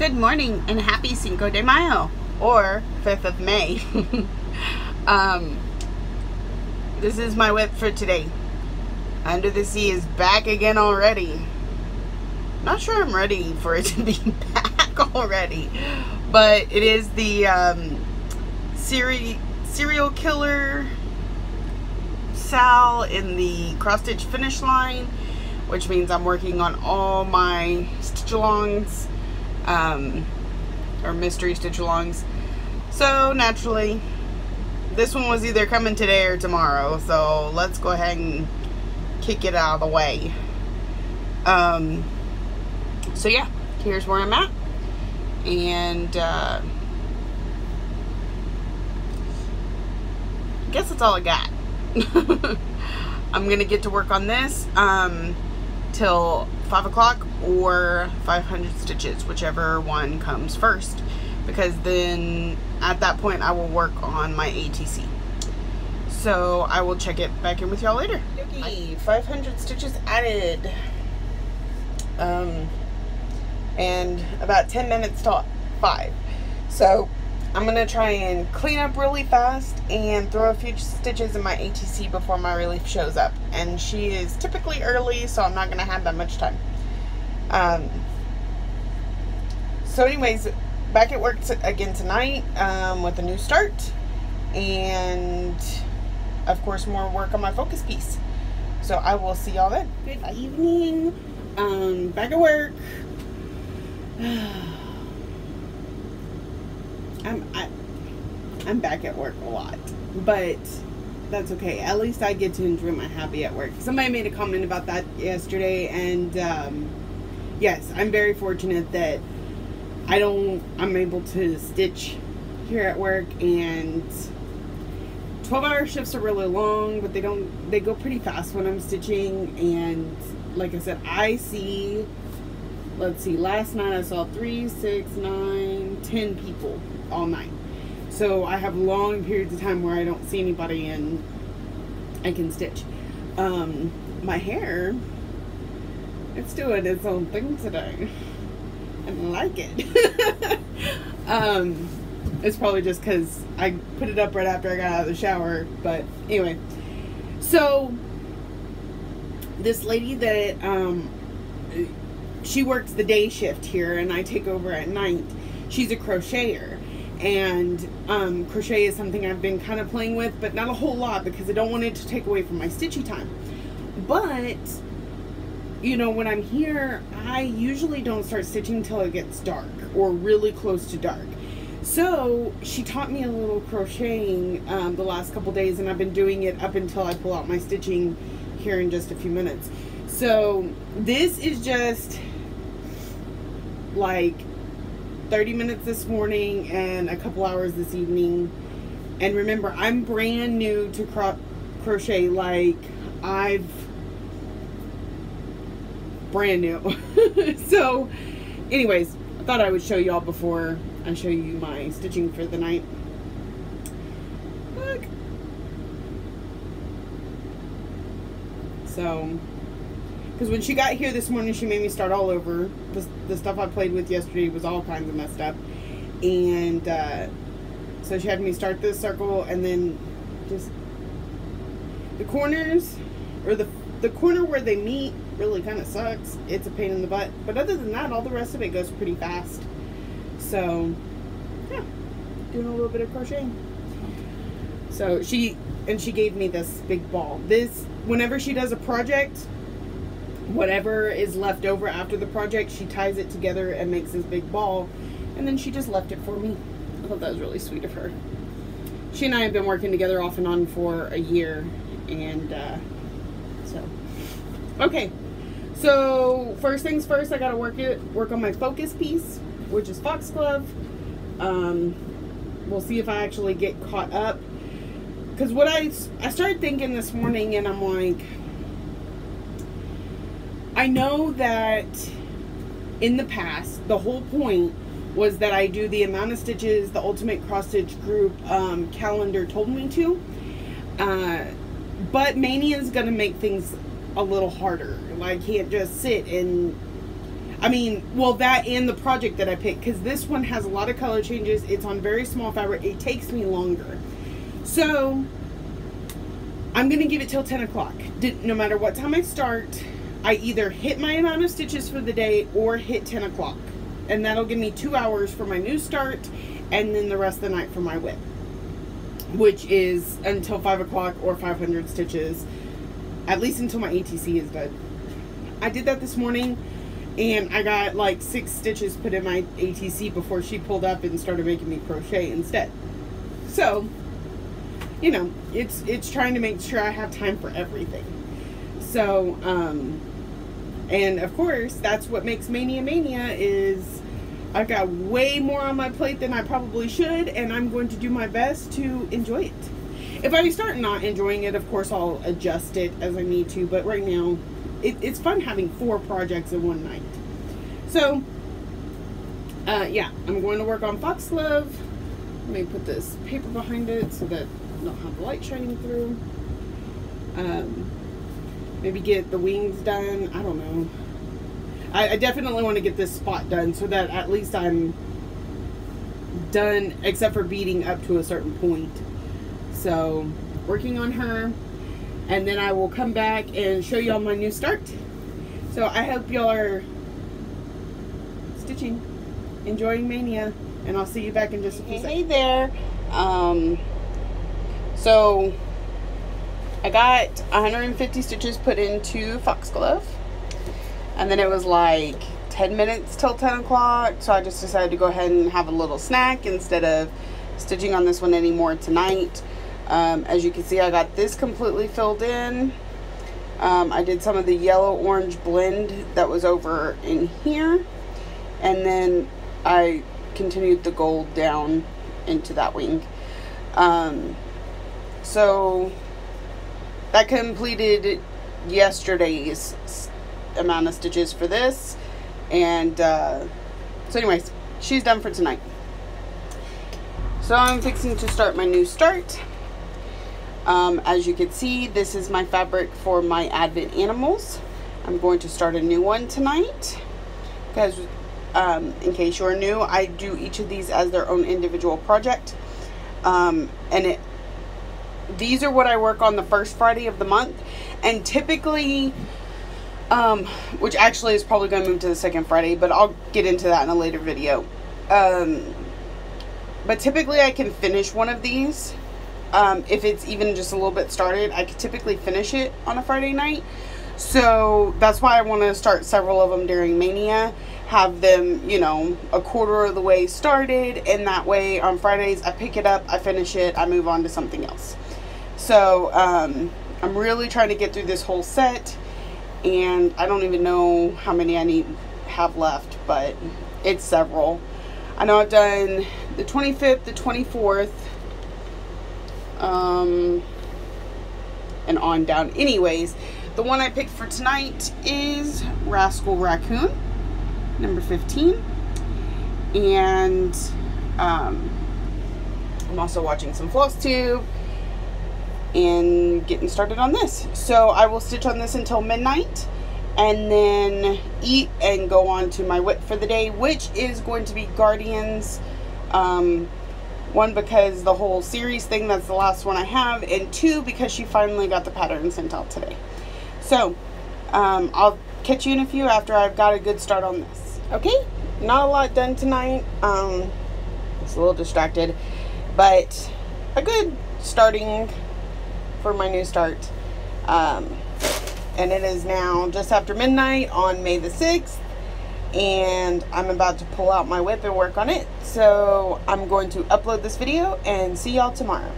Good morning and happy Cinco de Mayo, or 5th of May. This is my whip for today. Under the Sea is back again already. Not sure I'm ready for it to be back already, but it is the serial killer Sal in the cross-stitch finish line, which means I'm working on all my stitch-alongs, or mystery stitch-alongs. So naturally, this one was either coming today or tomorrow, so let's go ahead and kick it out of the way. So yeah, here's where I'm at, and I guess that's all I got. I'm gonna get to work on this till 5 o'clock or 500 stitches, whichever one comes first, because then at that point I will work on my ATC. So I will check it back in with y'all later. Okay, 500 stitches added, and about 10 minutes till 5. So I'm gonna try and clean up really fast and throw a few stitches in my ATC before my relief shows up. And she is typically early, so I'm not gonna have that much time. So anyways, back at work again tonight with a new start, and of course more work on my focus piece. So I will see y'all then. Good evening. Back at work. I'm back at work a lot, but that's okay. At least I get to enjoy my hobby at work. Somebody made a comment about that yesterday, and yes, I'm very fortunate that I'm able to stitch here at work, and 12-hour shifts are really long, but they go pretty fast when I'm stitching. And like I said, let's see, last night I saw 3, 6, 9, 10 people all night. So I have long periods of time where I don't see anybody and I can stitch. My hair, it's doing its own thing today. I like it. It's probably just because I put it up right after I got out of the shower. But anyway, so this lady that she works the day shift here and I take over at night. She's a crocheter, and crochet is something I've been kind of playing with, but not a whole lot because I don't want it to take away from my stitchy time. But you know, when I'm here, I usually don't start stitching until it gets dark or really close to dark. So she taught me a little crocheting the last couple days, and I've been doing it up until I pull out my stitching here in just a few minutes. So this is just like 30 minutes this morning and a couple hours this evening. And remember, I'm brand new to crochet. Like, brand new. So anyways, I thought I would show y'all before I show you my stitching for the night. Look. So, because when she got here this morning, she made me start all over. The stuff I played with yesterday was all kinds of messed up. And so she had me start this circle, and then just the corners, or the corner where they meet really kind of sucks. It's a pain in the butt. But other than that, all the rest of it goes pretty fast. So, yeah, doing a little bit of crocheting. So she gave me this big ball. This, whenever she does a project, whatever is left over after the project, she ties it together and makes this big ball, and then she just left it for me. I thought that was really sweet of her. She and I have been working together off and on for a year, and so okay. So first things first, I gotta work on my focus piece, which is foxglove. We'll see if I actually get caught up, because what I started thinking this morning, and I'm like, I know that in the past, the whole point was that I do the amount of stitches the Ultimate Cross Stitch Group calendar told me to. But Mania is going to make things a little harder. I can't just sit and I mean, well, that and the project that I picked, because this one has a lot of color changes. It's on very small fabric. It takes me longer. So I'm going to give it till 10 o'clock. No matter what time I start, I either hit my amount of stitches for the day or hit 10 o'clock. And that'll give me 2 hours for my new start, and then the rest of the night for my whip, which is until 5 o'clock or 500 stitches, at least until my ATC is done. I did that this morning, and I got like 6 stitches put in my ATC before she pulled up and started making me crochet instead. So, you know, it's trying to make sure I have time for everything. So, and of course, that's what makes Mania is I've got way more on my plate than I probably should, and I'm going to do my best to enjoy it. If I start not enjoying it, of course, I'll adjust it as I need to, but right now, it's fun having 4 projects in one night. So, yeah, I'm going to work on foxglove. Let me put this paper behind it so that I don't have the light shining through. Maybe get the wings done. I don't know. I definitely want to get this spot done so that at least I'm done, except for beading up to a certain point. So, working on her. And then I will come back and show y'all my new start. So I hope y'all are stitching, enjoying Mania, and I'll see you back in just a few seconds. Hey there. So I got 150 stitches put into foxglove, and then it was like 10 minutes till 10 o'clock. So I just decided to go ahead and have a little snack instead of stitching on this one anymore tonight. As you can see, I got this completely filled in. I did some of the yellow-orange blend that was over in here. And then I continued the gold down into that wing. So that completed yesterday's amount of stitches for this. And so anyways, she's done for tonight. So I'm fixing to start my new start. As you can see, this is my fabric for my Advent animals. I'm going to start a new one tonight because in case you're new, I do each of these as their own individual project. These are what I work on the first Friday of the month, and typically, which actually is probably going to move to the second Friday, but I'll get into that in a later video. But typically I can finish one of these. If it's even just a little bit started, I could typically finish it on a Friday night. So that's why I want to start several of them during Mania. Have them, you know, a quarter of the way started. And that way on Fridays, I pick it up, I finish it, I move on to something else. So I'm really trying to get through this whole set. And I don't even know how many I have left, but it's several. I know I've done the 25th, the 24th. And on down. Anyways, the one I picked for tonight is Rascal Raccoon, number 15. And I'm also watching some floss tube and getting started on this. So I will stitch on this until midnight and then eat and go on to my whip for the day, which is going to be Guardians. One, because the whole series thing, that's the last one I have, and 2, because she finally got the pattern sent out today. So, I'll catch you in a few after I've got a good start on this. Okay, not a lot done tonight. It's a little distracted, but a good starting for my new start. And it is now just after midnight on May the 6th. And I'm about to pull out my whip and work on it. So I'm going to upload this video and see y'all tomorrow.